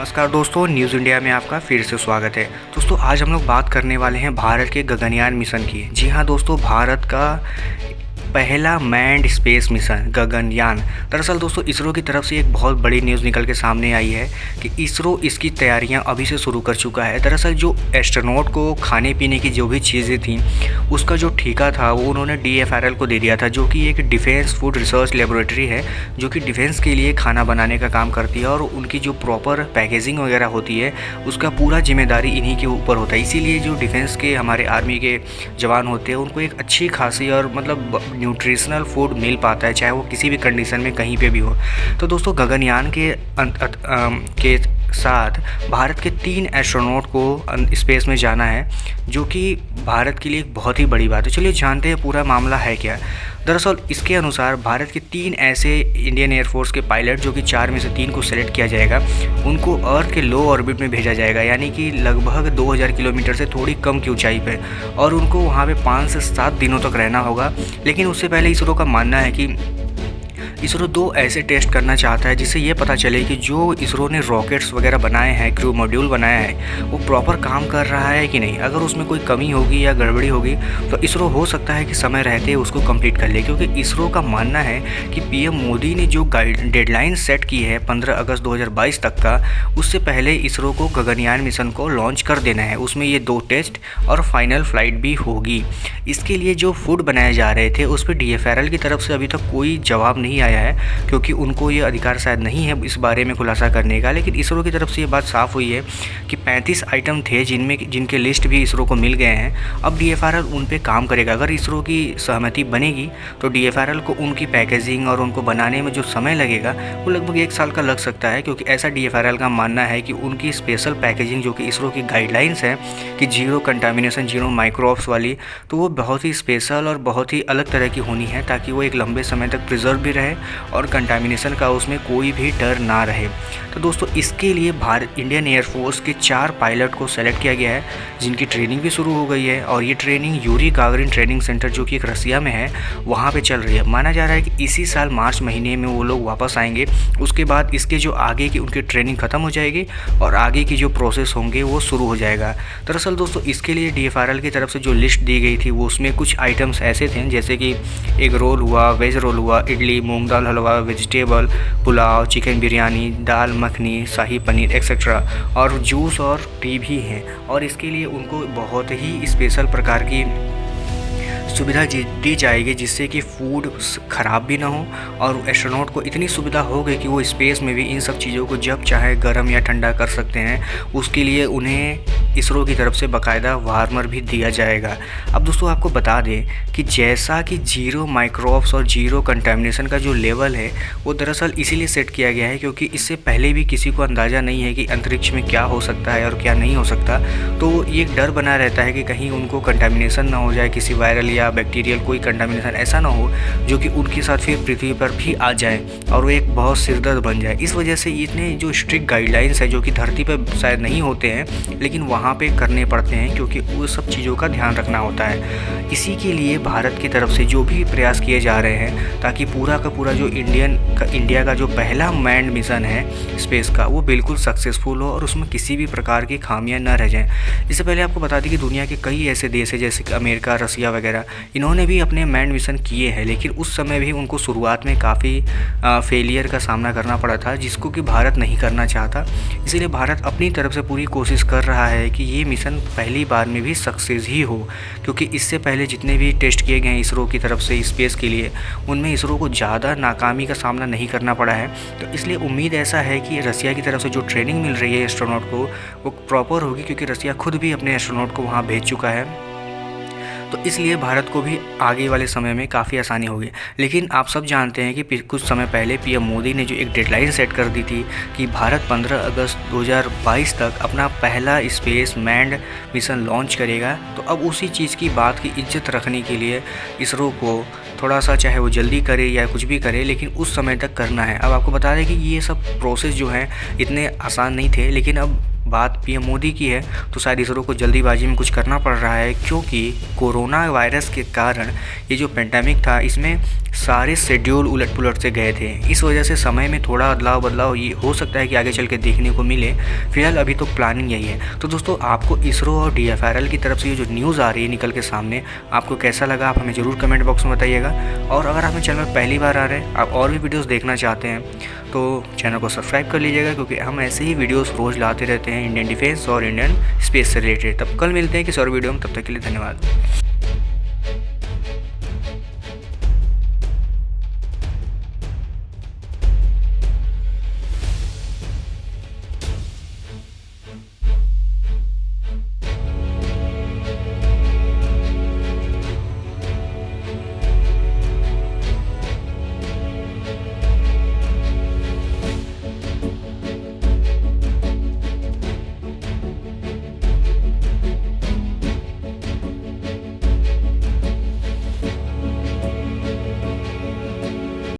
नमस्कार दोस्तों, news India में आपका फिर से स्वागत है। दोस्तों आज हम लोग बात करने वाले हैं भारत के गगनयान मिशन की। जी हाँ दोस्तों, भारत का पहला मैन्ड स्पेस मिशन गगनयान। दरअसल दोस्तों इसरो की तरफ से एक बहुत बड़ी न्यूज़ निकल के सामने आई है कि इसरो इसकी तैयारियां अभी से शुरू कर चुका है। दरअसल जो एस्ट्रोनॉट को खाने पीने की जो भी चीज़ें थी उसका जो ठेका था वो उन्होंने DFRL को दे दिया था, जो कि एक डिफेंस फूड रिसर्च लेबोरेटरी है जो कि डिफेंस के लिए खाना बनाने का काम करती है और उनकी जो प्रॉपर पैकेजिंग वगैरह होती है उसका पूरा जिम्मेदारी इन्हीं के ऊपर होता है। इसीलिए जो डिफेंस के हमारे आर्मी के जवान होते हैं उनको एक अच्छी खासी और मतलब न्यूट्रिशनल फूड मिल पाता है, चाहे वो किसी भी कंडीशन में कहीं पे भी हो। तो दोस्तों गगनयान के साथ भारत के 3 एस्ट्रोनॉट को स्पेस में जाना है, जो कि भारत के लिए एक बहुत ही बड़ी बात है। चलिए जानते हैं पूरा मामला है क्या। दरअसल इसके अनुसार भारत के 3 ऐसे इंडियन एयरफोर्स के पायलट, जो कि 4 में से 3 को सेलेक्ट किया जाएगा, उनको अर्थ के लो ऑर्बिट में भेजा जाएगा, यानी कि लगभग 2000 किलोमीटर से थोड़ी कम की ऊंचाई पे, और उनको वहाँ पे 5 से 7 दिनों तक रहना होगा। लेकिन उससे पहले इसरो का मानना है कि इसरो 2 ऐसे टेस्ट करना चाहता है जिससे ये पता चले कि जो इसरो ने रॉकेट्स वगैरह बनाए हैं, क्रू मॉड्यूल बनाया है, वो प्रॉपर काम कर रहा है कि नहीं। अगर उसमें कोई कमी होगी या गड़बड़ी होगी तो इसरो हो सकता है कि समय रहते उसको कंप्लीट कर ले, क्योंकि इसरो का मानना है कि PM मोदी ने जो डेडलाइन सेट की है 15 अगस्त 2022 तक का, उससे पहले इसरो को गगनयान मिशन को लॉन्च कर देना है। उसमें ये 2 टेस्ट और फाइनल फ्लाइट भी होगी। इसके लिए जो फूड बनाए जा रहे थे उस पर DFRL की तरफ से अभी तक कोई जवाब नहीं आया है, क्योंकि उनको ये अधिकार शायद नहीं है इस बारे में खुलासा करने का। लेकिन इसरो की तरफ से ये बात साफ हुई है कि 35 आइटम थे जिनके लिस्ट भी इसरो को मिल गए हैं। अब DFRL उन पे काम करेगा। अगर इसरो की सहमति बनेगी तो DFRL को उनकी पैकेजिंग और उनको बनाने में जो समय लगेगा वो लगभग 1 साल का लग सकता है, क्योंकि ऐसा DFRL का मानना है कि उनकी स्पेशल पैकेजिंग जो कि इसरो की गाइडलाइंस है कि 0 कंटामिनेशन 0 माइक्रोब्स वाली, तो वो बहुत ही स्पेशल और बहुत ही अलग तरह की होनी है, ताकि वो एक लंबे समय तक प्रिजर्व भी रहे और कंटामिनेशन का उसमें कोई भी डर ना रहे। तो दोस्तों इसके लिए इंडियन एयरफोर्स के 4 पायलट को सेलेक्ट किया गया है, जिनकी ट्रेनिंग भी शुरू हो गई है, और ये training Yuri Gagarin training centre जो कि एक रसिया में है वहाँ पे चल रही है। माना जा रहा है कि इसी साल मार्च महीने में वो लोग वापस आएंगे। उसके बाद इसके जो आगे की उनकी ट्रेनिंग ख़त्म हो जाएगी और आगे की जो प्रोसेस होंगे वो शुरू हो जाएगा। दरअसल दोस्तों इसके लिए DFRL की तरफ से जो लिस्ट दी गई थी वो उसमें कुछ आइटम्स ऐसे थे जैसे कि एग रोल हुआ, वेज रोल हुआ, इडली, मूंग दाल हलवा, वेजिटेबल पुलाव, चिकन बिरयानी, दाल मखनी, शाही पनीर एक्सेट्रा, और जूस और टी भी हैं। और इसके लिए उनको बहुत ही स्पेशल प्रकार की सुविधा दी जाएगी जिससे कि फूड ख़राब भी ना हो, और एस्ट्रोनॉट को इतनी सुविधा हो गई कि वो स्पेस में भी इन सब चीज़ों को जब चाहे गर्म या ठंडा कर सकते हैं। उसके लिए उन्हें इसरो की तरफ से बाकायदा वार्मर भी दिया जाएगा। अब दोस्तों आपको बता दें कि जैसा कि 0 माइक्रोब्स और 0 कंटामिनेशन का जो लेवल है वो दरअसल इसीलिए सेट किया गया है क्योंकि इससे पहले भी किसी को अंदाज़ा नहीं है कि अंतरिक्ष में क्या हो सकता है और क्या नहीं हो सकता। तो ये एक डर बना रहता है कि कहीं उनको कंटामिनेशन ना हो जाए, किसी वायरल या बैक्टीरियल कोई कंटामिनेशन ऐसा ना हो जो कि उनके साथ फिर पृथ्वी पर भी आ जाए और वो एक बहुत सिरदर्द बन जाए। इस वजह से इतने जो स्ट्रिक्ट गाइडलाइंस है जो कि धरती पर शायद नहीं होते हैं लेकिन वहाँ पे करने पड़ते हैं, क्योंकि वो सब चीज़ों का ध्यान रखना होता है। इसी के लिए भारत की तरफ से जो भी प्रयास किए जा रहे हैं ताकि पूरा का पूरा जो इंडिया का जो पहला मैन्ड मिशन है स्पेस का वो बिल्कुल सक्सेसफुल हो और उसमें किसी भी प्रकार की खामियां न रह जाएं। इससे पहले आपको बता दें कि दुनिया के कई ऐसे देश हैं जैसे कि अमेरिका, रसिया वगैरह, इन्होंने भी अपने मैन्ड मिशन किए हैं, लेकिन उस समय भी उनको शुरुआत में काफ़ी फेलियर का सामना करना पड़ा था, जिसको कि भारत नहीं करना चाहता। इसीलिए भारत अपनी तरफ से पूरी कोशिश कर रहा है कि ये मिशन पहली बार में भी सक्सेस ही हो, क्योंकि इससे पहले जितने भी टेस्ट किए गए हैं इसरो की तरफ से स्पेस के लिए उनमें इसरो को ज़्यादा नाकामी का सामना नहीं करना पड़ा है। तो इसलिए उम्मीद ऐसा है कि रसिया की तरफ से जो ट्रेनिंग मिल रही है एस्ट्रोनॉट को वो प्रॉपर होगी, क्योंकि रसिया खुद भी अपने एस्ट्रोनॉट को वहाँ भेज चुका है। तो इसलिए भारत को भी आगे वाले समय में काफ़ी आसानी होगी। लेकिन आप सब जानते हैं कि कुछ समय पहले PM मोदी ने जो एक डेडलाइन सेट कर दी थी कि भारत 15 अगस्त 2022 तक अपना पहला स्पेस मैन्ड मिशन लॉन्च करेगा, तो अब उसी चीज़ की बात की इज्जत रखने के लिए इसरो को थोड़ा सा, चाहे वो जल्दी करे या कुछ भी करे, लेकिन उस समय तक करना है। अब आपको बता दें कि ये सब प्रोसेस जो हैं इतने आसान नहीं थे, लेकिन अब बात PM मोदी की है तो शायद इसरो को जल्दीबाजी में कुछ करना पड़ रहा है, क्योंकि कोरोना वायरस के कारण ये जो पेंडेमिक था इसमें सारे शेड्यूल उलट पुलट से गए थे। इस वजह से समय में थोड़ा बदलाव ये हो सकता है कि आगे चल के देखने को मिले। फिलहाल अभी तो प्लानिंग यही है। तो दोस्तों आपको इसरो और DFRL की तरफ से ये जो न्यूज़ आ रही है निकल के सामने, आपको कैसा लगा आप हमें ज़रूर कमेंट बॉक्स में बताइएगा। और अगर आप मेरे चैनल में पहली बार आ रहे हैं, आप और भी वीडियोज़ देखना चाहते हैं तो चैनल को सब्सक्राइब कर लीजिएगा, क्योंकि हम ऐसे ही वीडियोज़ रोज़ लाते रहते हैं इंडियन डिफेंस और इंडियन स्पेस से रिलेटेड। तब कल मिलते हैं किसी और वीडियो में, तब तक के लिए धन्यवाद।